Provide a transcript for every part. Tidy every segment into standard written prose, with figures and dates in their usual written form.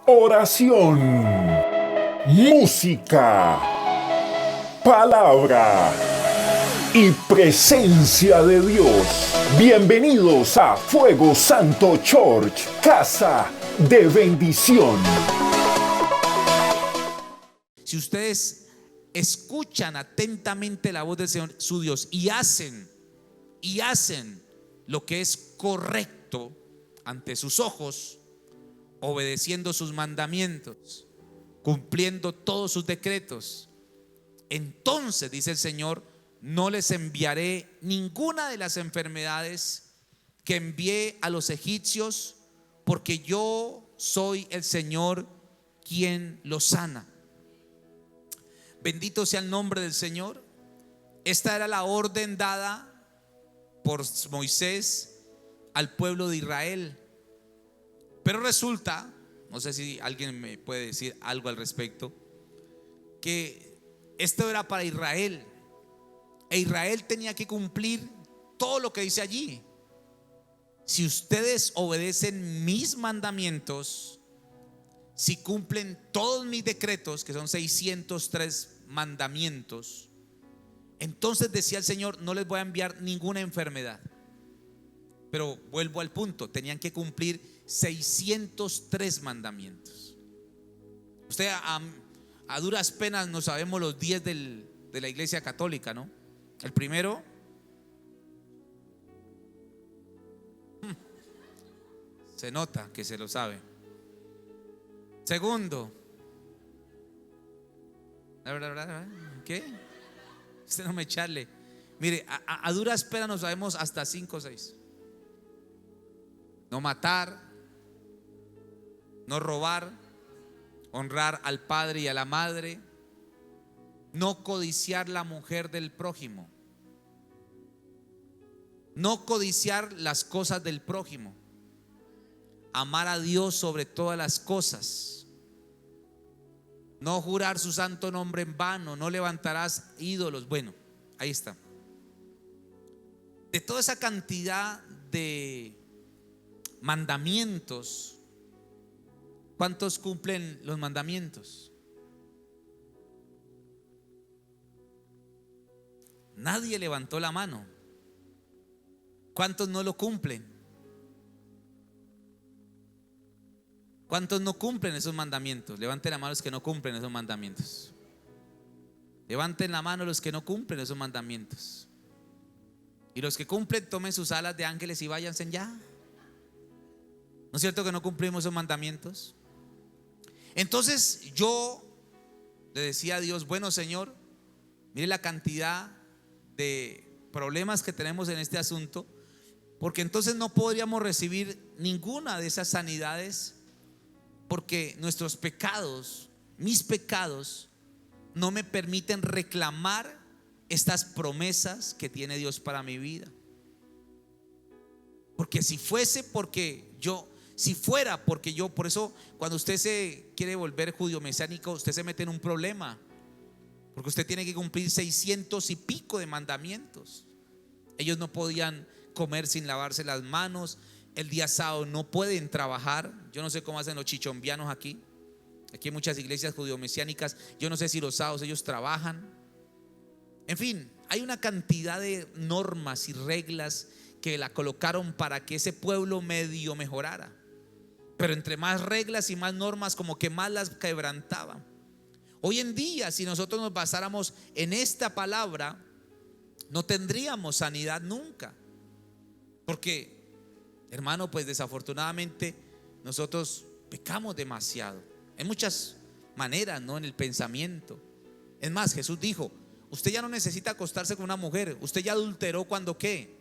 oración, música, palabra y presencia de Dios. Bienvenidos a Fuego Santo Church, casa de bendición. Si ustedes escuchan atentamente la voz del Señor, su Dios, y hacen lo que es correcto ante sus ojos, obedeciendo sus mandamientos, cumpliendo todos sus decretos, entonces, dice el Señor, no les enviaré ninguna de las enfermedades que envié a los egipcios, porque yo soy el Señor quien los sana. Bendito sea el nombre del Señor. Esta era la orden dada por Moisés al pueblo de Israel. Pero resulta, no sé si alguien me puede decir algo al respecto, que esto era para Israel. E Israel tenía que cumplir todo lo que dice allí. Si ustedes obedecen mis mandamientos, si cumplen todos mis decretos, que son 603 mandamientos, entonces decía el Señor, no les voy a enviar ninguna enfermedad. Pero vuelvo al punto, tenían que cumplir 603 mandamientos. Usted a duras penas no sabemos los 10 de la Iglesia Católica, ¿no? El primero, se nota que se lo sabe. Segundo, ¿qué? Usted no me echarle. Mire, a duras penas no sabemos hasta 5 o 6. No matar, no robar, honrar al padre y a la madre, no codiciar la mujer del prójimo, no codiciar las cosas del prójimo, amar a Dios sobre todas las cosas, no jurar su santo nombre en vano, no levantarás ídolos. Bueno, ahí está. De toda esa cantidad de mandamientos, ¿cuántos cumplen los mandamientos? Nadie levantó la mano. ¿Cuántos no lo cumplen? ¿Cuántos no cumplen esos mandamientos? Levanten la mano los que no cumplen esos mandamientos. Levanten la mano los que no cumplen esos mandamientos. Y los que cumplen, tomen sus alas de ángeles y váyanse ya. ¿No es cierto que no cumplimos esos mandamientos? Entonces yo le decía a Dios, bueno, Señor, mire la cantidad de problemas que tenemos en este asunto, porque entonces no podríamos recibir ninguna de esas sanidades, porque nuestros pecados, mis pecados, no me permiten reclamar estas promesas que tiene Dios para mi vida. Porque si fuera porque yo, por eso cuando usted se quiere volver judío mesiánico, usted se mete en un problema, porque usted tiene que cumplir 600 y pico de mandamientos. Ellos no podían comer sin lavarse las manos. El día sábado no pueden trabajar. Yo no sé cómo hacen los chichombianos aquí. Aquí hay muchas iglesias judío-mesiánicas. Yo no sé si los sábados ellos trabajan. En fin, hay una cantidad de normas y reglas que la colocaron para que ese pueblo medio mejorara. Pero entre más reglas y más normas, como que más las quebrantaban. Hoy en día, si nosotros nos basáramos en esta palabra, no tendríamos sanidad nunca. Porque, hermano, pues desafortunadamente nosotros pecamos demasiado en muchas maneras, ¿no? En el pensamiento. Es más, Jesús dijo, usted ya no necesita acostarse con una mujer. Usted ya adulteró cuando ¿qué?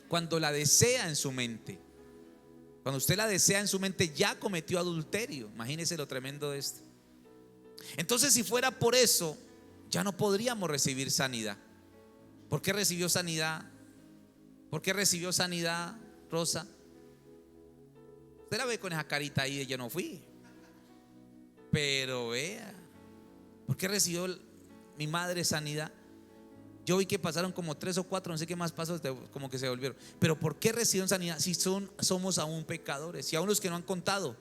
Cuando la desea en su mente. Cuando usted la desea en su mente, ya cometió adulterio. Imagínese lo tremendo de esto. Entonces, si fuera por eso, ya no podríamos recibir sanidad. ¿Por qué recibió sanidad? ¿Por qué recibió sanidad, Rosa? Usted la ve con esa carita ahí de yo no fui. Pero vea, ¿por qué recibió mi madre sanidad? Yo vi que pasaron como 3 o 4, no sé qué más pasó, como que se volvieron. Pero ¿por qué recibieron sanidad si somos aún pecadores? Y aún los que no han contado,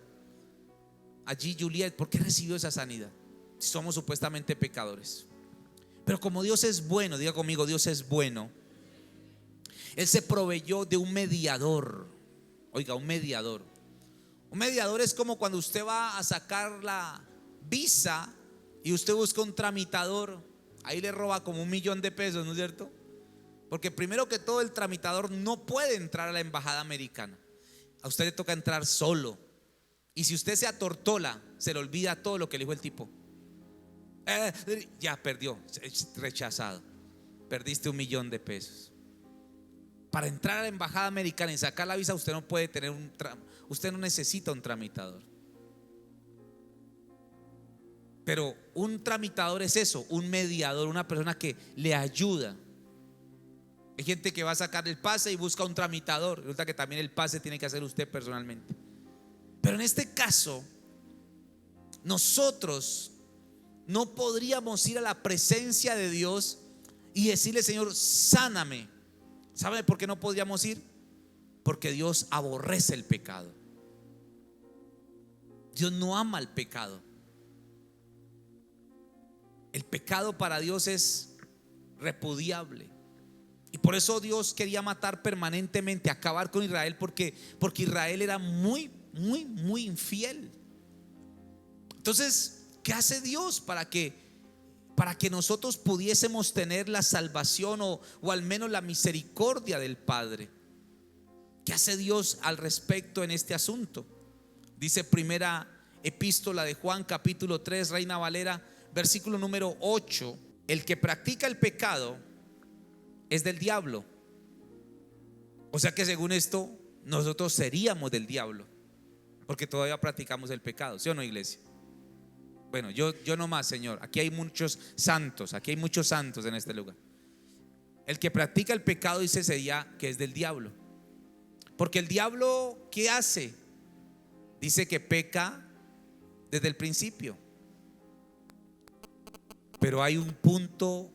allí Juliet, ¿por qué recibió esa sanidad? Si somos supuestamente pecadores. Pero como Dios es bueno, diga conmigo, Dios es bueno. Él se proveyó de un mediador. Oiga, un mediador. Un mediador es como cuando usted va a sacar la visa y usted busca un tramitador. Ahí le roba como 1.000.000 de pesos, ¿no es cierto? Porque primero que todo, el tramitador no puede entrar a la embajada americana. A usted le toca entrar solo. Y si usted se atortola, se le olvida todo lo que le dijo el tipo. Ya perdió, rechazado. Perdiste 1.000.000 de pesos. Para entrar a la embajada americana y sacar la visa, usted no puede tener usted no necesita un tramitador. Pero un tramitador es eso, un mediador, una persona que le ayuda. Hay gente que va a sacar el pase y busca un tramitador. Resulta que también el pase tiene que hacer usted personalmente. Pero en este caso, nosotros no podríamos ir a la presencia de Dios y decirle: Señor, sáname. ¿Sabe por qué no podríamos ir? Porque Dios aborrece el pecado. Dios no ama el pecado. El pecado para Dios es repudiable. Y por eso Dios quería matar permanentemente, acabar con Israel, porque Israel era muy infiel. Entonces, ¿qué hace Dios para que nosotros pudiésemos tener la salvación o al menos la misericordia del Padre? ¿Qué hace Dios al respecto en este asunto? Dice primera epístola de Juan, capítulo 3, Reina Valera, versículo número 8: el que practica el pecado es del diablo. O sea que según esto, nosotros seríamos del diablo, porque todavía practicamos el pecado, ¿sí o no, iglesia? Bueno, yo no más, Señor. Aquí hay muchos santos, en este lugar. El que practica el pecado, dice, sería que es del diablo. Porque el diablo, ¿qué hace? Dice que peca desde el principio. Pero hay un punto.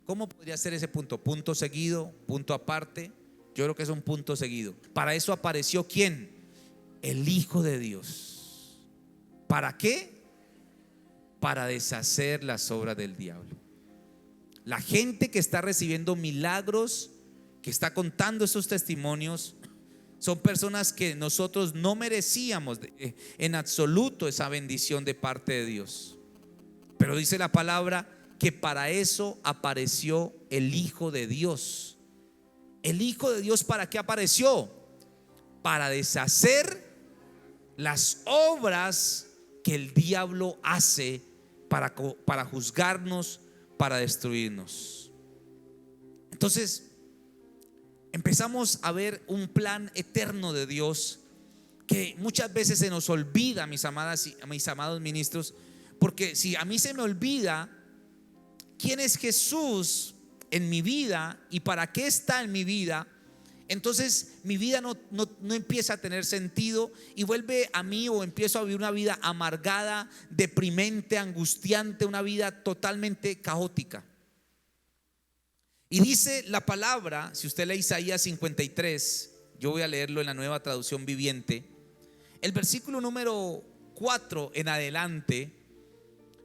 ¿Cómo podría ser ese punto? ¿Punto seguido? ¿Punto aparte? Yo creo que es un punto seguido. Para eso apareció ¿quién? El Hijo de Dios. ¿Para qué? Para deshacer las obras del diablo. La gente que está recibiendo milagros, que está contando esos testimonios, son personas que nosotros no merecíamos en absoluto esa bendición de parte de Dios. Pero dice la palabra que para eso apareció el Hijo de Dios. ¿El Hijo de Dios para qué apareció? Para deshacer las obras que el diablo hace para juzgarnos, para destruirnos. Entonces empezamos a ver un plan eterno de Dios que muchas veces se nos olvida, mis amadas y mis amados ministros. Porque si a mí se me olvida quién es Jesús en mi vida y para qué está en mi vida, entonces mi vida no empieza a tener sentido y vuelve a mí, o empiezo a vivir una vida amargada, deprimente, angustiante, una vida totalmente caótica. Y dice la palabra, si usted lee Isaías 53, yo voy a leerlo en la Nueva Traducción Viviente, el versículo número 4 en adelante,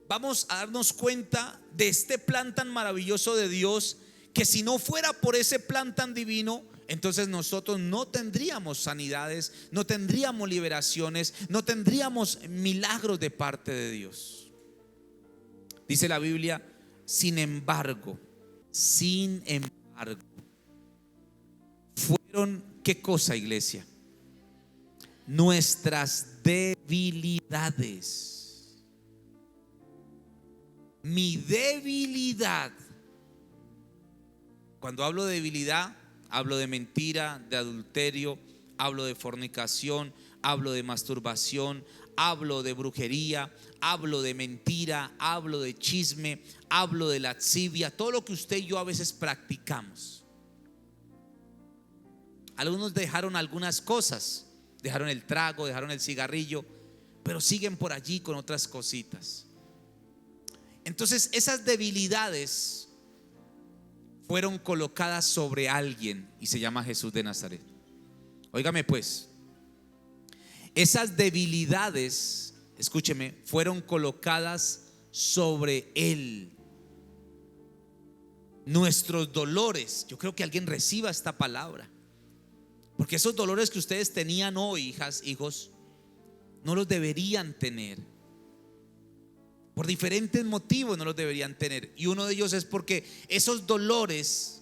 vamos a darnos cuenta de este plan tan maravilloso de Dios, que si no fuera por ese plan tan divino, entonces nosotros no tendríamos sanidades, no tendríamos liberaciones, no tendríamos milagros de parte de Dios. Dice la Biblia: sin embargo, fueron, ¿qué cosa, iglesia? Nuestras debilidades. Mi debilidad. Cuando hablo de debilidad, hablo de mentira, de adulterio, hablo de fornicación, hablo de masturbación, hablo de brujería, hablo de mentira, hablo de chisme, hablo de lascivia, todo lo que usted y yo a veces practicamos. Algunos dejaron algunas cosas, dejaron el trago, dejaron el cigarrillo, pero siguen por allí con otras cositas. Entonces esas debilidades fueron colocadas sobre alguien y se llama Jesús de Nazaret. Óigame pues, esas debilidades escúcheme, fueron colocadas sobre Él. Nuestros dolores, yo creo que alguien reciba esta palabra, porque esos dolores que ustedes tenían hoy, hijas, hijos, no los deberían tener. Por diferentes motivos no los deberían tener. Y uno de ellos es porque esos dolores,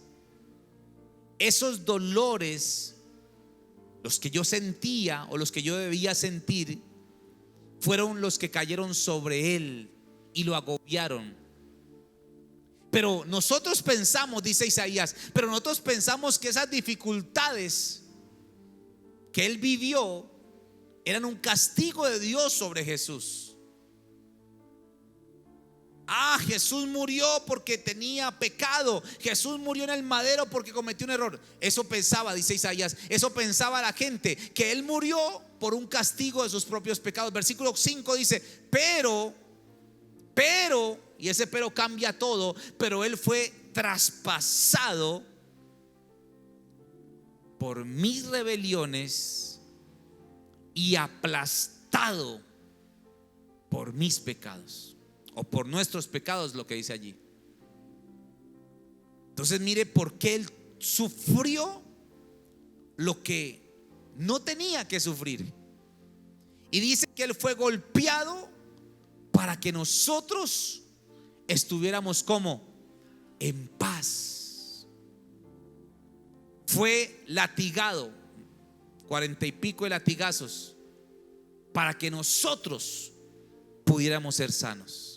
los que yo sentía o los que yo debía sentir, fueron los que cayeron sobre Él y lo agobiaron. Pero nosotros pensamos, dice Isaías, pero nosotros pensamos que esas dificultades que Él vivió eran un castigo de Dios sobre Jesús. Jesús murió porque tenía pecado. Jesús murió en el madero porque cometió un error. Eso pensaba, dice Isaías, eso pensaba la gente, que Él murió por un castigo de sus propios pecados. Versículo 5 dice, pero, y ese pero cambia todo, pero Él fue traspasado por mis rebeliones y aplastado por mis pecados, o por nuestros pecados, lo que dice allí. Entonces mire por qué Él sufrió lo que no tenía que sufrir. Y dice que Él fue golpeado para que nosotros estuviéramos como en paz. Fue latigado, 40 y pico de latigazos, para que nosotros pudiéramos ser sanos.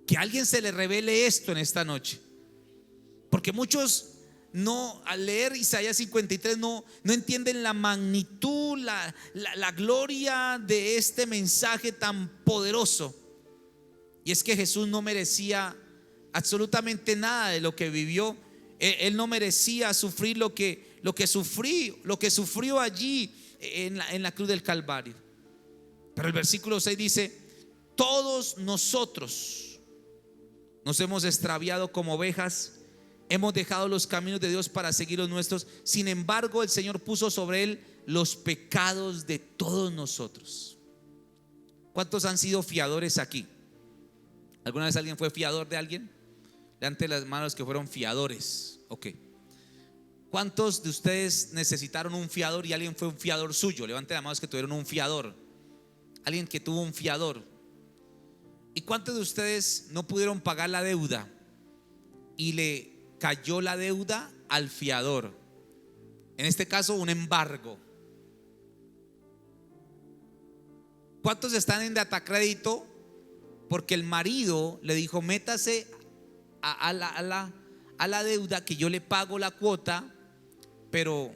Que a alguien se le revele esto en esta noche, porque muchos no, al leer Isaías 53 no entienden la magnitud, la gloria de este mensaje tan poderoso. Y es que Jesús no merecía absolutamente nada de lo que vivió. Él no merecía sufrir lo que sufrió allí en la cruz del Calvario. Pero el versículo 6 dice: todos nosotros nos hemos extraviado como ovejas, hemos dejado los caminos de Dios para seguir los nuestros. Sin embargo, el Señor puso sobre Él los pecados de todos nosotros. ¿Cuántos han sido fiadores aquí? ¿Alguna vez alguien fue fiador de alguien? Levante las manos que fueron fiadores. Ok. ¿Cuántos de ustedes necesitaron un fiador y alguien fue un fiador suyo? Levante las manos que tuvieron un fiador. Alguien que tuvo un fiador. ¿Y cuántos de ustedes no pudieron pagar la deuda y le cayó la deuda al fiador? En este caso, un embargo. ¿Cuántos están en datacrédito porque el marido le dijo: métase a la deuda, que yo le pago la cuota? Pero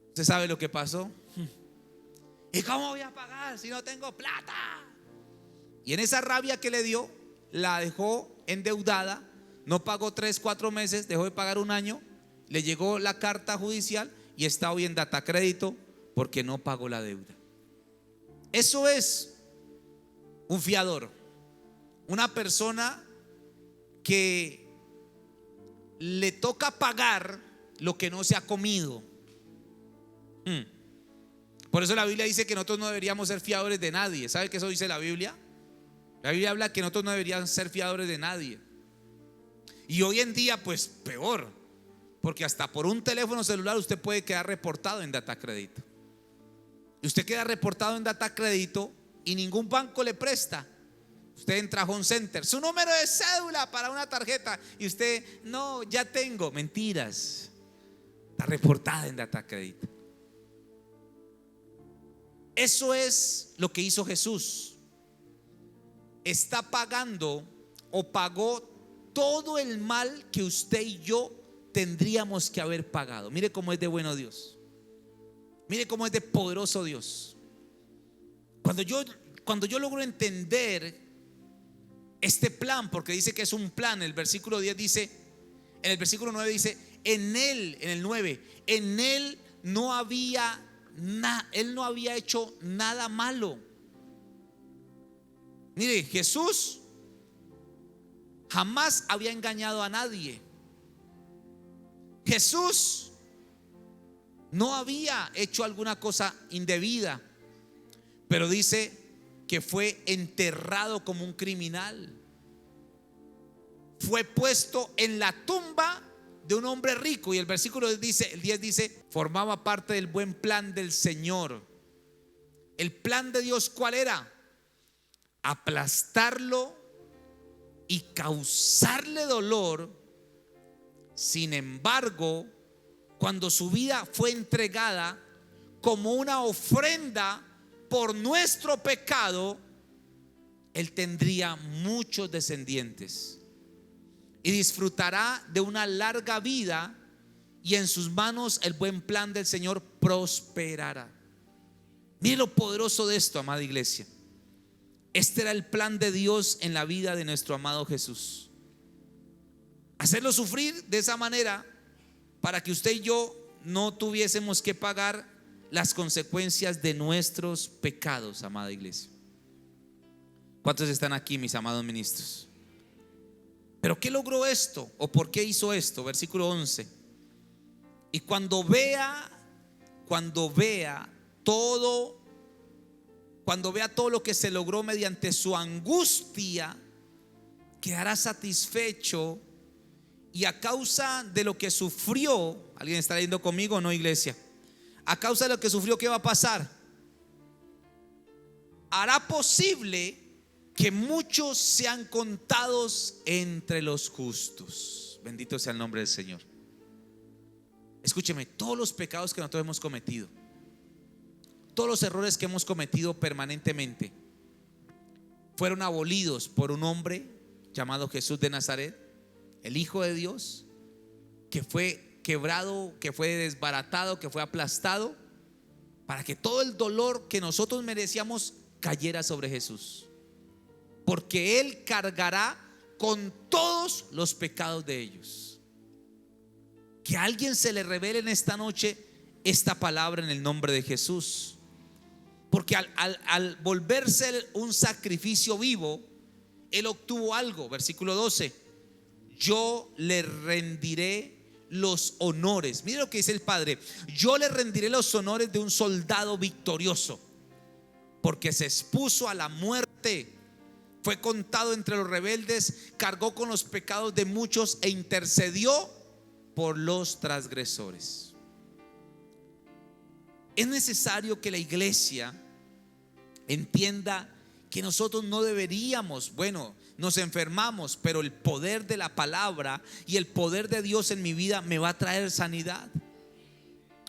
¿usted sabe lo que pasó? ¿Y cómo voy a pagar si no tengo plata? Y en esa rabia que le dio, la dejó endeudada. No pagó 3-4 meses, dejó de pagar un año. Le llegó la carta judicial y está hoy en datacrédito porque no pagó la deuda. Eso es un fiador, una persona que le toca pagar lo que no se ha comido. Por eso la Biblia dice que nosotros no deberíamos ser fiadores de nadie. ¿Sabe qué eso dice la Biblia? La Biblia habla que nosotros no deberíamos ser fiadores de nadie. Y hoy en día pues peor, porque hasta por un teléfono celular usted puede quedar reportado en datacrédito. Y usted queda reportado en datacrédito y ningún banco le presta. Usted entra a Home Center, su número de cédula para una tarjeta, y usted: no, ya tengo. Mentiras. Está reportada en datacrédito. Eso es lo que hizo Jesús. Está pagando, o pagó, todo el mal que usted y yo tendríamos que haber pagado. Mire cómo es de bueno Dios. Mire cómo es de poderoso Dios. Cuando yo logro entender este plan, porque dice que es un plan. El versículo 10 dice, en el versículo 9 dice: en él, en el 9, en él no había él no había hecho nada malo. Mire, Jesús jamás había engañado a nadie. Jesús no había hecho alguna cosa indebida. pero dice que fue enterrado como un criminal. Fue puesto en la tumba de un hombre rico. Y el versículo dice, el 10 dice, formaba parte del buen plan del Señor. El plan de Dios, ¿cuál era? Aplastarlo y causarle dolor. Sin embargo, cuando su vida fue entregada como una ofrenda por nuestro pecado, él tendría muchos descendientes y disfrutará de una larga vida, y en sus manos el buen plan del Señor prosperará. Mire lo poderoso de esto, amada iglesia. Este era el plan de Dios en la vida de nuestro amado Jesús: hacerlo sufrir de esa manera para que usted y yo no tuviésemos que pagar las consecuencias de nuestros pecados, amada iglesia. ¿Cuántos están aquí, mis amados ministros? ¿Pero qué logró esto? ¿O por qué hizo esto? Versículo 11. Y cuando vea todo lo que se logró mediante su angustia, quedará satisfecho, y a causa de lo que sufrió, ¿alguien está leyendo conmigo o no, iglesia? A causa de lo que sufrió, ¿qué va a pasar? Hará posible que muchos sean contados entre los justos. Bendito sea el nombre del Señor. Escúcheme, todos los pecados que nosotros hemos cometido, todos los errores que hemos cometido permanentemente, fueron abolidos por un hombre llamado Jesús de Nazaret, el Hijo de Dios, que fue quebrado, que fue desbaratado, que fue aplastado, para que todo el dolor que nosotros merecíamos cayera sobre Jesús, porque Él cargará con todos los pecados de ellos. Que a alguien se le revele en esta noche esta palabra en el nombre de Jesús, porque al volverse un sacrificio vivo, Él obtuvo algo. Versículo 12: yo le rendiré los honores. Mire lo que dice el Padre: yo le rendiré los honores de un soldado victorioso, porque se expuso a la muerte, fue contado entre los rebeldes, cargó con los pecados de muchos e intercedió por los transgresores. Es necesario que la iglesia entienda que nosotros no deberíamos, nos enfermamos, pero el poder de la palabra y el poder de Dios en mi vida me va a traer sanidad.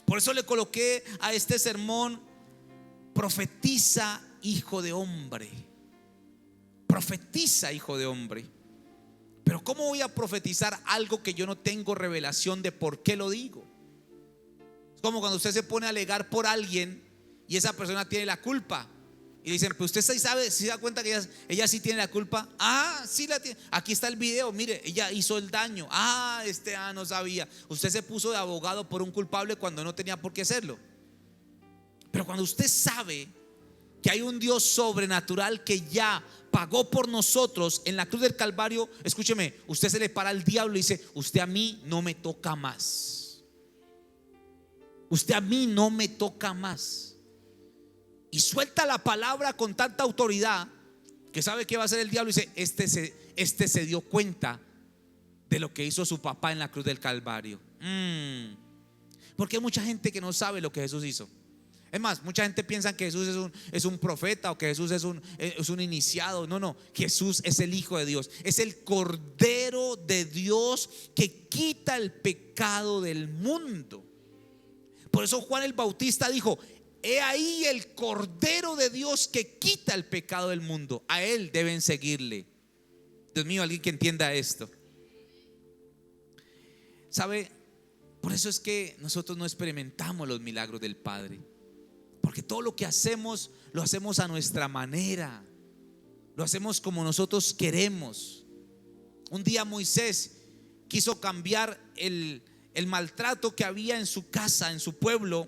Por eso le coloqué a este sermón: profetiza, hijo de hombre. Profetiza, hijo de hombre. Pero ¿cómo voy a profetizar algo que yo no tengo revelación de por qué lo digo? Es como cuando usted se pone a alegar por alguien y esa persona tiene la culpa, y dicen: pues usted sí sabe, si se da cuenta que ella sí tiene la culpa. Sí la tiene. Aquí está el video, mire, ella hizo el daño. No sabía. Usted se puso de abogado por un culpable cuando no tenía por qué hacerlo. Pero cuando usted sabe que hay un Dios sobrenatural que ya pagó por nosotros en la cruz del Calvario, escúcheme, usted se le para al diablo y dice: usted a mí no me toca más. Usted a mí no me toca más. Y suelta la palabra con tanta autoridad que sabe que va a hacer el diablo, y dice: este se dio cuenta de lo que hizo su papá en la cruz del Calvario. Porque hay mucha gente que no sabe lo que Jesús hizo. Es más, mucha gente piensa que Jesús es un profeta, o que Jesús es un iniciado. No, Jesús es el Hijo de Dios, es el Cordero de Dios que quita el pecado del mundo. Por eso Juan el Bautista dijo: he ahí el Cordero de Dios que quita el pecado del mundo. A Él deben seguirle. Dios mío, alguien que entienda esto. ¿Sabe? Por eso es que nosotros no experimentamos los milagros del Padre, porque todo lo que hacemos lo hacemos a nuestra manera, lo hacemos como nosotros queremos. Un día Moisés quiso cambiar el maltrato que había en su casa, en su pueblo.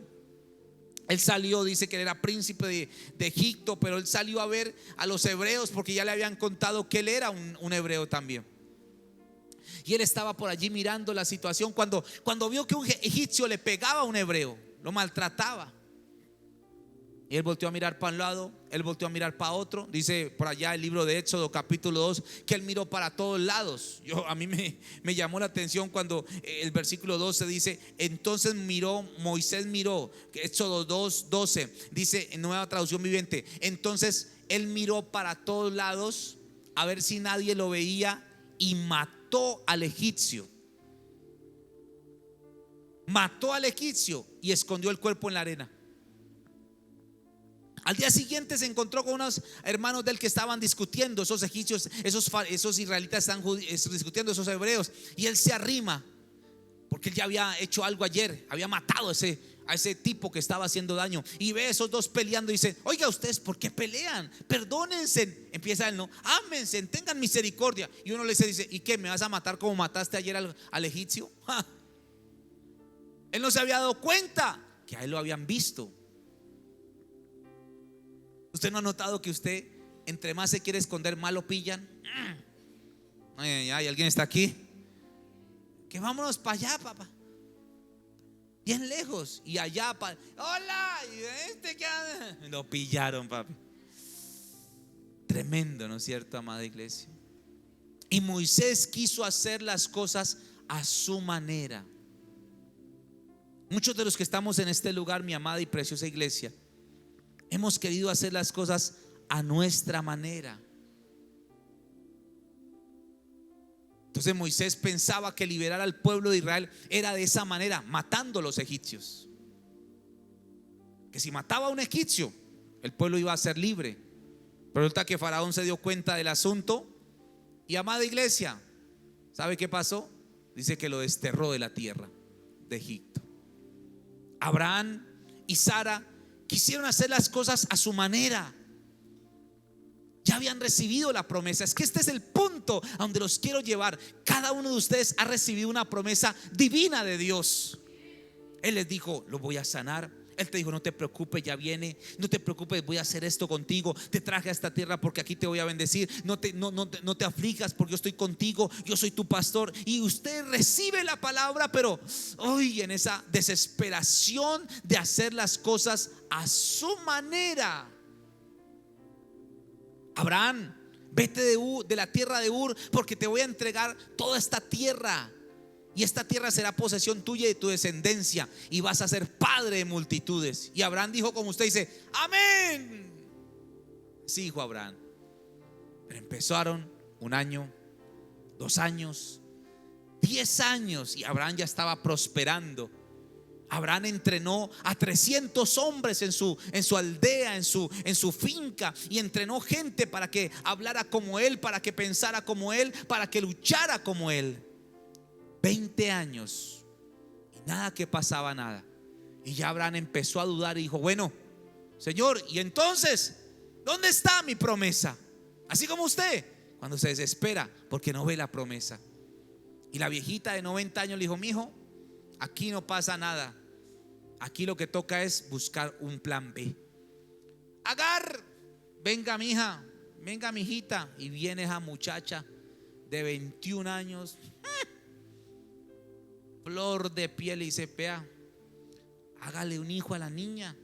Él salió, dice que él era príncipe de Egipto, pero él salió a ver a los hebreos porque ya le habían contado que él era un hebreo también. Y él estaba por allí mirando la situación cuando vio que un egipcio le pegaba a un hebreo, lo maltrataba. Y él volteó a mirar para un lado, él volteó a mirar para otro. Dice por allá el libro de Éxodo capítulo 2 que él miró para todos lados. A mí me llamó la atención cuando el versículo 12 dice: entonces Moisés miró. Éxodo 2:12 dice en Nueva Traducción Viviente: entonces él miró para todos lados a ver si nadie lo veía y mató al egipcio. Mató al egipcio y escondió el cuerpo en la arena. Al día siguiente se encontró con unos hermanos de él que estaban discutiendo. Esos egipcios, esos israelitas están discutiendo, esos hebreos. Y él se arrima porque él ya había hecho algo ayer. Había matado a ese tipo que estaba haciendo daño. Y ve a esos dos peleando y dice: oiga, ustedes, ¿por qué pelean? Perdónense. Empieza él: no, ámense, tengan misericordia. Y uno le dice: ¿y qué? ¿Me vas a matar como mataste ayer al egipcio? ¡Ja! Él no se había dado cuenta que a él lo habían visto. ¿Usted no ha notado que usted, entre más se quiere esconder, más lo pillan? Ay, ¿alguien está aquí? Que vámonos para allá, papá. Bien lejos. Y allá, hola, ¿y qué anda? Lo pillaron, papi. Tremendo, ¿no es cierto, amada iglesia? Y Moisés quiso hacer las cosas a su manera. Muchos de los que estamos en este lugar, mi amada y preciosa iglesia, hemos querido hacer las cosas a nuestra manera. Entonces Moisés pensaba que liberar al pueblo de Israel era de esa manera, matando a los egipcios. Que si mataba a un egipcio, el pueblo iba a ser libre. Pero resulta que Faraón se dio cuenta del asunto. Y, amada iglesia, ¿sabe qué pasó? Dice que lo desterró de la tierra de Egipto. Abraham y Sara quisieron hacer las cosas a su manera. Ya habían recibido la promesa. Es que este es el punto a donde los quiero llevar. Cada uno de ustedes ha recibido una promesa divina de Dios. Él les dijo: lo voy a sanar. Él te dijo: no te preocupes, ya viene. No te preocupes, voy a hacer esto contigo. Te traje a esta tierra porque aquí te voy a bendecir. No te aflijas porque yo estoy contigo. Yo soy tu pastor. Y usted recibe la palabra, pero hoy en esa desesperación de hacer las cosas a su manera. Abraham, vete de la tierra de Ur, porque te voy a entregar toda esta tierra. Y esta tierra será posesión tuya y de tu descendencia, y vas a ser padre de multitudes. Y Abraham dijo, como usted dice: amén. Sí, dijo Abraham. Pero empezaron 1 año, 2 años, 10 años, y Abraham ya estaba prosperando. Abraham entrenó a 300 hombres en su aldea, en su finca, y entrenó gente para que hablara como él, para que pensara como él, para que luchara como él. 20 años y nada, que pasaba nada. Y ya Abraham empezó a dudar y dijo: bueno, Señor, ¿y entonces dónde está mi promesa? Así como usted, cuando se desespera porque no ve la promesa. Y la viejita de 90 años le dijo: mijo, aquí no pasa nada. Aquí lo que toca es buscar un plan B. Agar, venga mija, venga mijita. Y viene esa muchacha de 21 años, flor de piel, y dice: vea, hágale un hijo a la niña,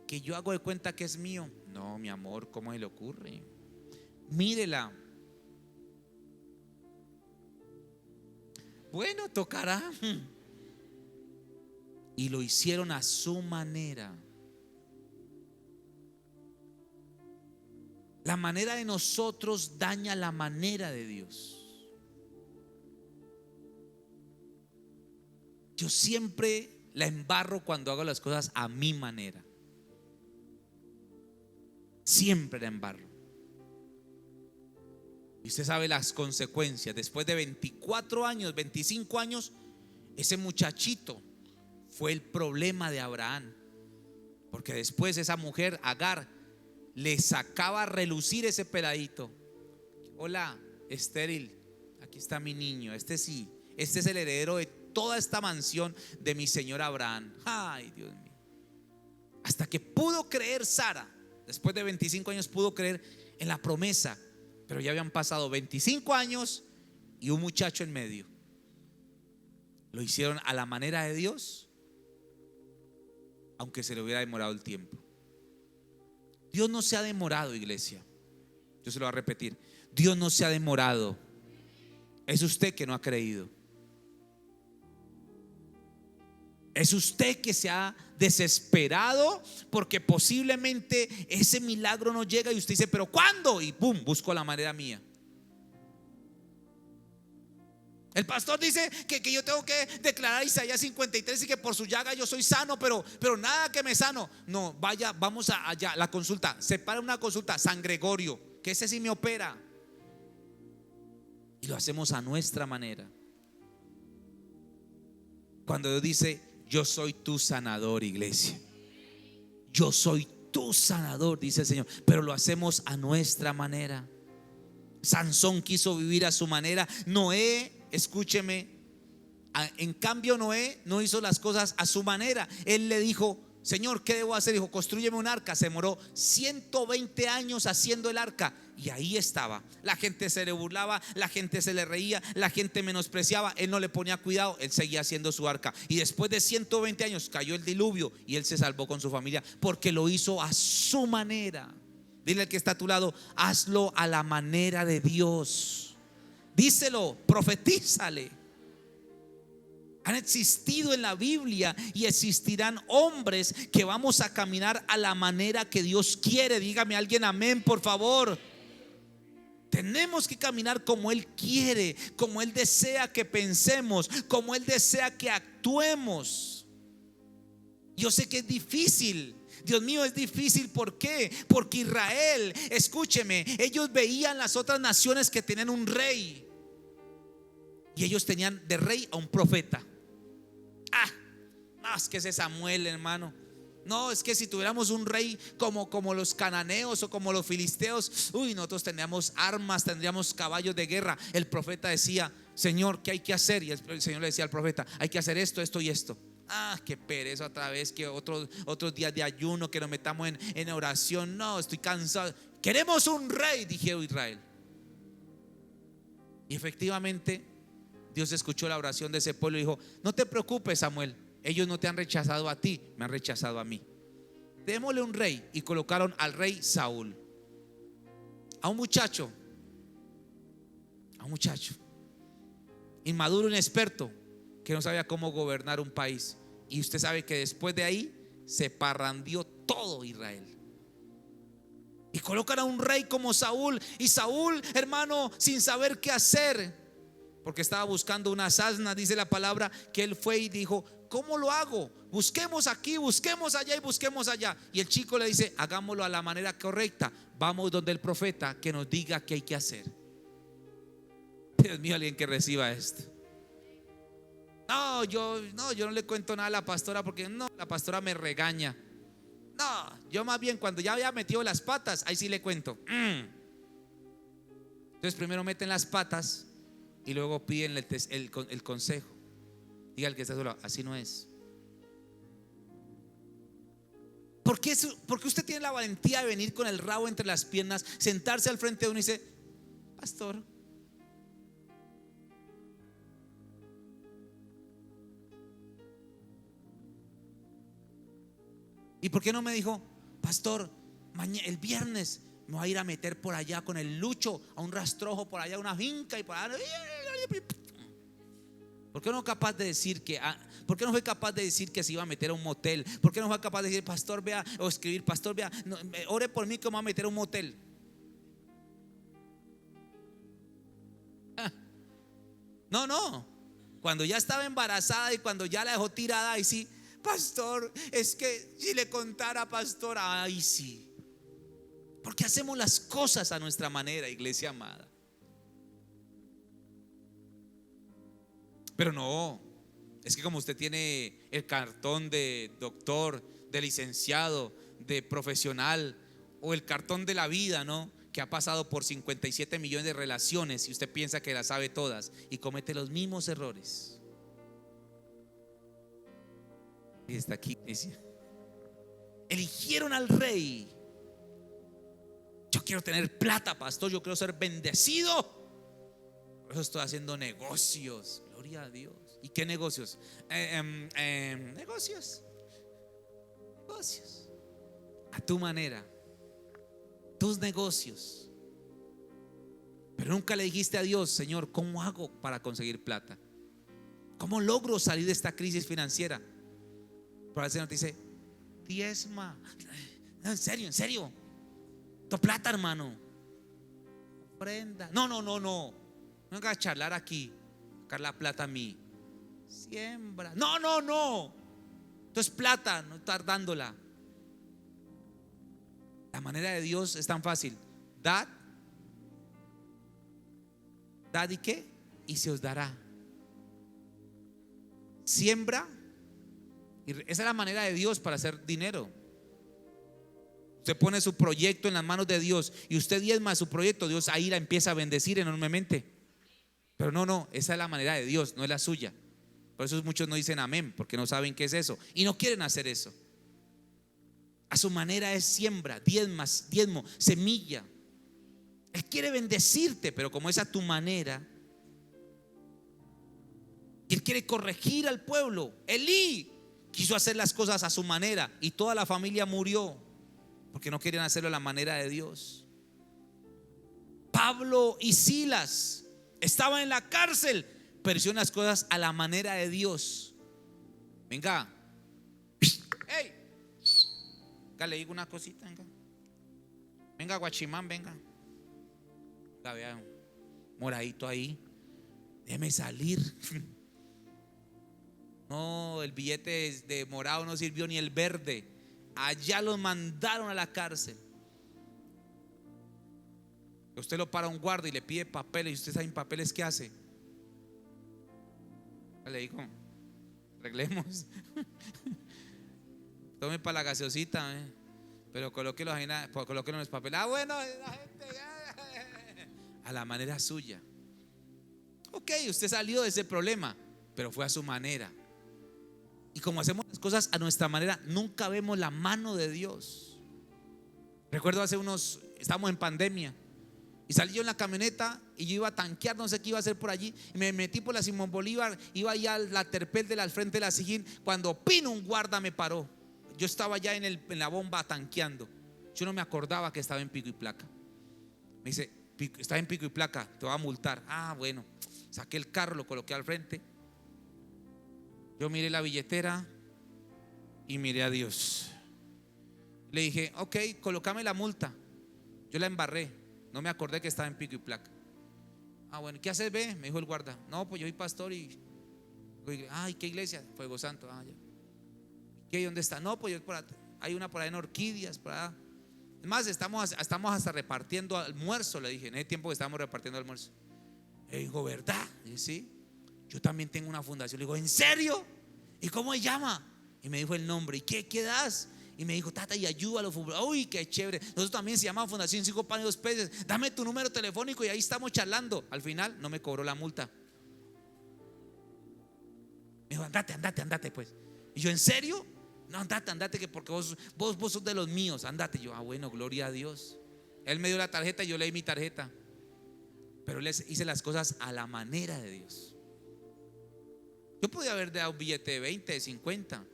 que yo hago de cuenta que es mío. No, mi amor, ¿cómo se le ocurre? Mírela. Bueno, tocará. Y lo hicieron a su manera. La manera de nosotros daña la manera de Dios. Yo siempre la embarro cuando hago las cosas a mi manera. Siempre la embarro. Y usted sabe las consecuencias. Después de 24 años, 25 años, ese muchachito fue el problema de Abraham. Porque después esa mujer, Agar, le sacaba a relucir ese peladito. Hola, estéril, aquí está mi niño. Este sí, este es el heredero de toda esta mansión de mi señor Abraham. Ay, Dios mío. Hasta que pudo creer Sara. Después de 25 años pudo creer en la promesa. Pero ya habían pasado 25 años y un muchacho en medio. Lo hicieron a la manera de Dios, aunque se le hubiera demorado el tiempo. Dios no se ha demorado, iglesia. Yo se lo voy a repetir. Dios no se ha demorado. Es usted que no ha creído. Es usted que se ha desesperado porque posiblemente ese milagro no llega y usted dice, pero ¿cuándo? Y pum, busco la manera mía. El pastor dice que yo tengo que declarar Isaías 53 y que por su llaga yo soy sano, pero nada que me sano. No, vaya, vamos allá, la consulta. Separa una consulta, San Gregorio, que ese sí me opera. Y lo hacemos a nuestra manera. Cuando Dios dice, yo soy tu sanador, iglesia. Yo soy tu sanador, dice el Señor. Pero lo hacemos a nuestra manera. Sansón quiso vivir a su manera. Noé, escúcheme, en cambio Noé no hizo las cosas a su manera. Él le dijo, Señor, ¿qué debo hacer? Dijo, construyeme un arca. Se demoró 120 años haciendo el arca. Y ahí estaba. La gente se le burlaba, la gente se le reía, la gente menospreciaba. Él no le ponía cuidado, él seguía haciendo su arca. Y después de 120 años cayó el diluvio y él se salvó con su familia porque lo hizo a su manera. Dile al que está a tu lado, hazlo a la manera de Dios. Díselo, profetízale. Han existido en la Biblia y existirán hombres que vamos a caminar a la manera que Dios quiere. Dígame alguien amén, por favor. Tenemos que caminar como Él quiere, como Él desea que pensemos, como Él desea que actuemos. Yo sé que es difícil. Dios mío, es difícil. ¿Por qué? Porque Israel, escúcheme, ellos veían las otras naciones que tenían un rey y ellos tenían de rey a un profeta. No, es que ese Samuel, hermano. No, es que si tuviéramos un rey como los cananeos o como los filisteos, nosotros tendríamos armas, tendríamos caballos de guerra. El profeta decía, Señor, ¿qué hay que hacer? Y el Señor le decía al profeta, hay que hacer esto, esto y esto. Qué pereza otra vez, que otros días de ayuno, que nos metamos en oración. No, estoy cansado. Queremos un rey, dijo Israel. Y efectivamente Dios escuchó la oración de ese pueblo y dijo, no te preocupes, Samuel, ellos no te han rechazado a ti, me han rechazado a mí. Démosle un rey. Y colocaron al rey Saúl, a un muchacho inmaduro, inexperto, que no sabía cómo gobernar un país. Y usted sabe que después de ahí se parrandió todo Israel. Y colocan a un rey como Saúl. Y Saúl, hermano, sin saber qué hacer, porque estaba buscando unas asnas, dice la palabra, que él fue y dijo, ¿cómo lo hago? Busquemos aquí, busquemos allá y busquemos allá. Y el chico le dice, hagámoslo a la manera correcta. Vamos donde el profeta que nos diga qué hay que hacer. Dios mío, alguien que reciba esto. Yo no le cuento nada a la pastora porque la pastora me regaña. Yo más bien cuando ya había metido las patas, ahí sí le cuento. Entonces primero meten las patas y luego piden el consejo. Diga el que está solo, así no es. ¿Por qué usted tiene la valentía de venir con el rabo entre las piernas, sentarse al frente de uno y dice, pastor, ¿y por qué no me dijo, pastor, el viernes me voy a ir a meter por allá con el Lucho a un rastrojo por allá, una finca y por allá? ¿Por qué no capaz de decir ¿por qué no fue capaz de decir que se iba a meter a un motel? ¿Por qué no fue capaz de decir, pastor, vea, o escribir, pastor, vea, ore por mí que me voy a meter a un motel? No. Cuando ya estaba embarazada y cuando ya la dejó tirada, ahí sí, pastor, es que si le contara, pastor, ay sí. Porque hacemos las cosas a nuestra manera, iglesia amada. Pero no, es que como usted tiene el cartón de doctor, de licenciado, de profesional, o el cartón de la vida, ¿no? Que ha pasado por 57 millones de relaciones y usted piensa que las sabe todas y comete los mismos errores. Y está aquí, dice, eligieron al rey. Yo quiero tener plata, pastor, yo quiero ser bendecido, por eso estoy haciendo negocios. Gloria a Dios. ¿Y qué negocios? Negocios a tu manera. tus negocios. Pero nunca le dijiste a Dios: Señor, ¿cómo hago para conseguir plata? ¿Cómo logro salir de esta crisis financiera? Pero el Señor te dice: diezma. No, en serio. Tu plata, hermano. Ofrenda. No venga a charlar aquí. Sacar la plata a mí. Siembra. No. Entonces plata, no estar dándola. La manera de Dios es tan fácil. Dad y qué, y se os dará. Siembra. Y esa es la manera de Dios para hacer dinero. Usted pone su proyecto en las manos de Dios y usted diezma su proyecto, Dios ahí la empieza a bendecir enormemente. Pero no, esa es la manera de Dios, no es la suya. Por eso muchos no dicen amén, porque no saben qué es eso y no quieren hacer eso. A su manera es siembra, diezmo, semilla. Él quiere bendecirte, pero como es a tu manera. Él quiere corregir al pueblo. Elí quiso hacer las cosas a su manera y toda la familia murió porque no querían hacerlo a la manera de Dios. Pablo y Silas estaban en la cárcel, pero hicieron las cosas a la manera de Dios. Venga, hey, acá le digo una cosita. Venga, guachimán, venga. Vea, moradito ahí, déjeme salir. No, el billete de morado no sirvió ni el verde. Allá los mandaron a la cárcel. Usted lo para un guardia y le pide papeles, y usted sabe en papeles, ¿qué hace? Le digo: arreglemos. Tome para la gaseosita, pero colóquelo en los papeles. Ah, bueno, la gente, a la manera suya. Ok, usted salió de ese problema, pero fue a su manera. Y como hacemos las cosas a nuestra manera, nunca vemos la mano de Dios. Recuerdo estábamos en pandemia y salí yo en la camioneta y yo iba a tanquear, no sé qué iba a hacer por allí, y me metí por la Simón Bolívar, iba allá a la Terpel al frente de la Sijín, cuando pino un guarda me paró. Yo estaba ya en la bomba tanqueando. Yo no me acordaba que estaba en pico y placa. Me dice: está en pico y placa, te va a multar. Ah, bueno. Saqué el carro, lo coloqué al frente. Yo miré la billetera y miré a Dios. Le dije: ok, colócame la multa. Yo la embarré, no me acordé que estaba en pico y placa. Ah, bueno, ¿qué haces, ve? Me dijo el guarda. No, pues yo soy pastor y ay, ¿qué iglesia? Fuego Santo. Ah, ya. ¿Qué? ¿Dónde está? No, pues hay una por ahí en Orquídeas, por allá. Es más, estamos hasta repartiendo almuerzo, le dije, en ese tiempo que estábamos repartiendo almuerzo. Le dijo: ¿verdad? Y dije: sí, yo también tengo una fundación. Le digo: ¿en serio? ¿Y cómo se llama? Y me dijo el nombre. ¿Y qué das? Y me dijo: tata, y ayuda a los futbolistas. Uy, qué chévere. Nosotros también se llama Fundación 5 Panes y 2 Peces. Dame tu número telefónico y ahí estamos charlando. Al final no me cobró la multa. Me dijo: andate pues. Y yo: ¿en serio? No, andate, que porque vos sos de los míos. Andate. Yo: ah, bueno, gloria a Dios. Él me dio la tarjeta y yo leí mi tarjeta. Pero les hice las cosas a la manera de Dios. Yo podía haber dado un billete de 20, de 50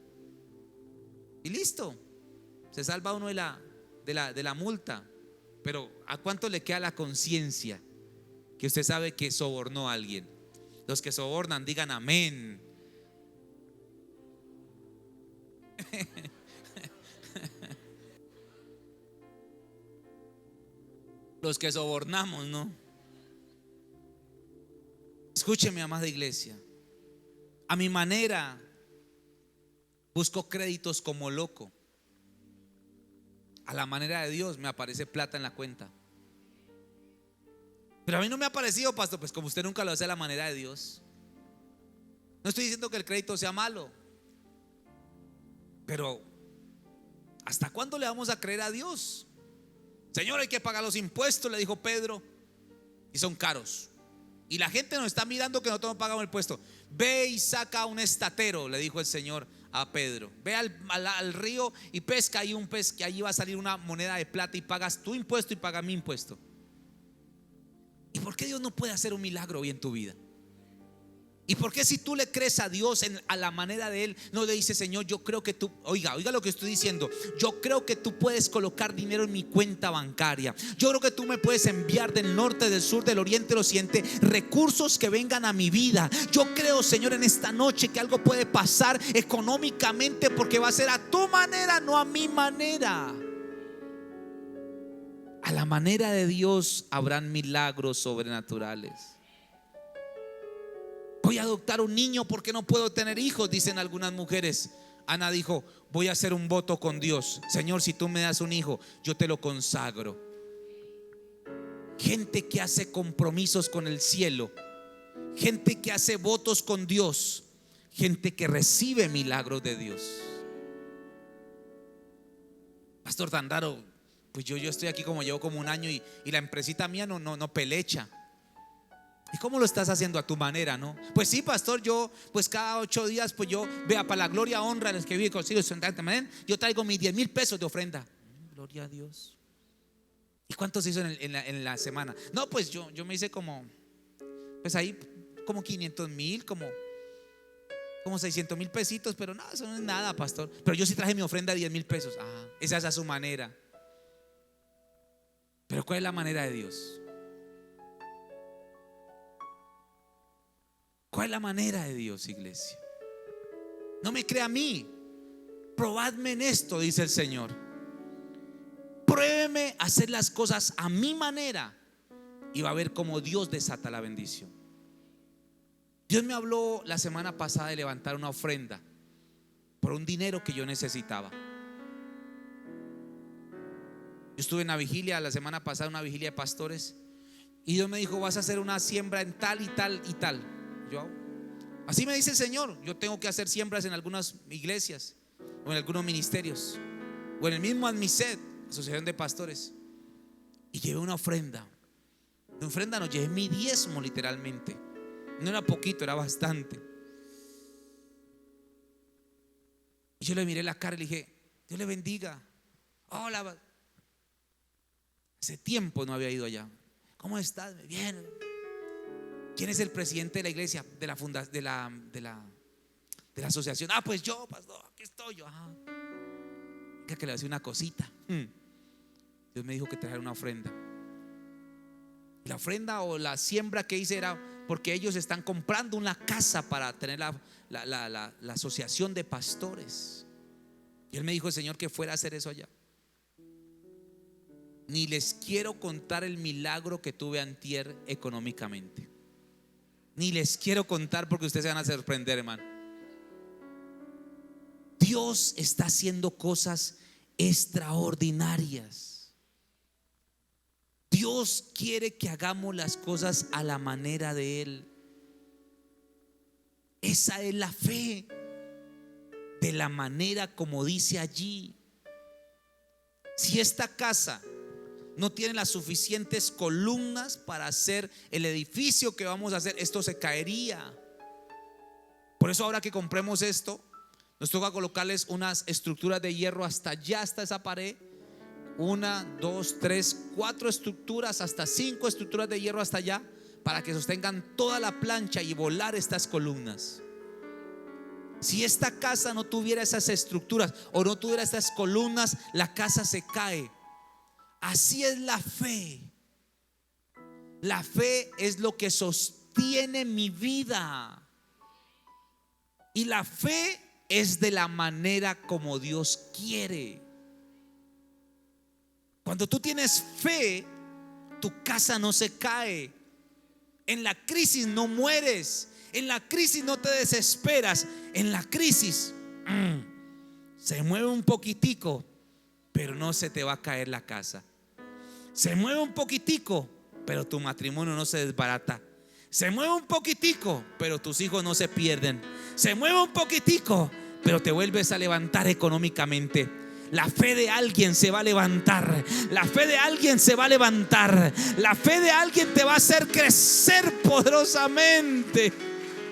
y listo, se salva uno de la multa. Pero ¿a cuánto le queda la conciencia que usted sabe que sobornó a alguien? Los que sobornan, digan amén. Los que sobornamos, ¿no? Escúcheme, amada iglesia. A mi manera busco créditos como loco. A la manera de Dios me aparece plata en la cuenta. Pero a mí no me ha parecido, pastor. Pues como usted nunca lo hace a la manera de Dios. No estoy diciendo que el crédito sea malo, pero ¿hasta cuándo le vamos a creer a Dios? Señor, hay que pagar los impuestos, le dijo Pedro, y son caros. Y la gente nos está mirando que nosotros no pagamos el impuesto. Ve y saca un estatero, le dijo el Señor a Pedro. Ve al río y pesca ahí un pez, que allí va a salir una moneda de plata, y pagas tu impuesto y pagas mi impuesto. ¿Y por qué Dios no puede hacer un milagro hoy en tu vida? ¿Y por qué si tú le crees a Dios a la manera de Él, no le dices: Señor, yo creo que tú, oiga lo que estoy diciendo, yo creo que tú puedes colocar dinero en mi cuenta bancaria, yo creo que tú me puedes enviar del norte, del sur, del oriente, del occidente, recursos que vengan a mi vida. Yo creo, Señor, en esta noche que algo puede pasar económicamente, porque va a ser a tu manera, no a mi manera. A la manera de Dios habrán milagros sobrenaturales. Voy a adoptar un niño porque no puedo tener hijos, dicen algunas mujeres. Ana dijo: voy a hacer un voto con Dios. Señor, si tú me das un hijo, yo te lo consagro. Gente que hace compromisos con el cielo, gente que hace votos con Dios, gente que recibe milagros de Dios. Pastor, tan raro. Pues yo estoy aquí como llevo como un año y la empresita mía no pelecha. ¿Y cómo lo estás haciendo? A tu manera, ¿no? Pues sí, pastor, yo pues cada 8 días pues yo, vea, para la gloria, honra a los que viven consigo, yo traigo mis 10,000 pesos de ofrenda. Gloria a Dios. ¿Y cuánto se hizo en la semana? No, pues yo me hice como, pues ahí como 500,000, como 600,000 pesitos, pero no, eso no es nada, pastor. Pero yo sí traje mi ofrenda de 10,000 pesos. Esa es a su manera. Pero ¿cuál es la manera de Dios? ¿Cuál es la manera de Dios, iglesia? No me crea a mí, probadme en esto, dice el Señor. Pruébeme a hacer las cosas a mi manera y va a ver cómo Dios desata la bendición. Dios me habló la semana pasada de levantar una ofrenda por un dinero que yo necesitaba. Yo estuve en la vigilia la semana pasada, una vigilia de pastores, y Dios me dijo: vas a hacer una siembra en tal y tal y tal. Así me dice el Señor. Yo tengo que hacer siembras en algunas iglesias o en algunos ministerios o en el mismo Admised, asociación de pastores. Y llevé una ofrenda. De ofrenda no, llevé mi diezmo literalmente. No era poquito, era bastante. Y yo le miré la cara y le dije: Dios le bendiga. Hola. Hace tiempo no había ido allá. ¿Cómo estás? Bien. ¿Quién es el presidente de la iglesia? De la asociación. Pues yo, pastor, aquí estoy yo. Que le voy a decir una cosita. Dios me dijo que trajera una ofrenda. Y la ofrenda o la siembra que hice era porque ellos están comprando una casa para tener la asociación de pastores. Y él me dijo el Señor que fuera a hacer eso allá. Ni les quiero contar el milagro que tuve antier económicamente. Ni les quiero contar, porque ustedes se van a sorprender, hermano. Dios está haciendo cosas extraordinarias. Dios quiere que hagamos las cosas a la manera de Él. Esa es la fe, de la manera como dice allí. Si esta casa no tiene las suficientes columnas para hacer el edificio que vamos a hacer, esto se caería. Por eso ahora que compremos esto, nos toca colocarles unas estructuras de hierro hasta allá, hasta esa pared. 1, 2, 3, 4 estructuras, hasta 5 estructuras de hierro hasta allá, para que sostengan toda la plancha y volar estas columnas. Si esta casa no tuviera esas estructuras o no tuviera estas columnas, la casa se cae. Así es la fe. La fe es lo que sostiene mi vida. Y la fe es de la manera como Dios quiere. Cuando tú tienes fe, tu casa no se cae. En la crisis no mueres. En la crisis no te desesperas. En la crisis se mueve un poquitico, pero no se te va a caer la casa. Se mueve un poquitico, pero tu matrimonio no se desbarata. Se mueve un poquitico, pero tus hijos no se pierden. Se mueve un poquitico, pero te vuelves a levantar económicamente. La fe de alguien se va a levantar. La fe de alguien se va a levantar. La fe de alguien te va a hacer crecer poderosamente.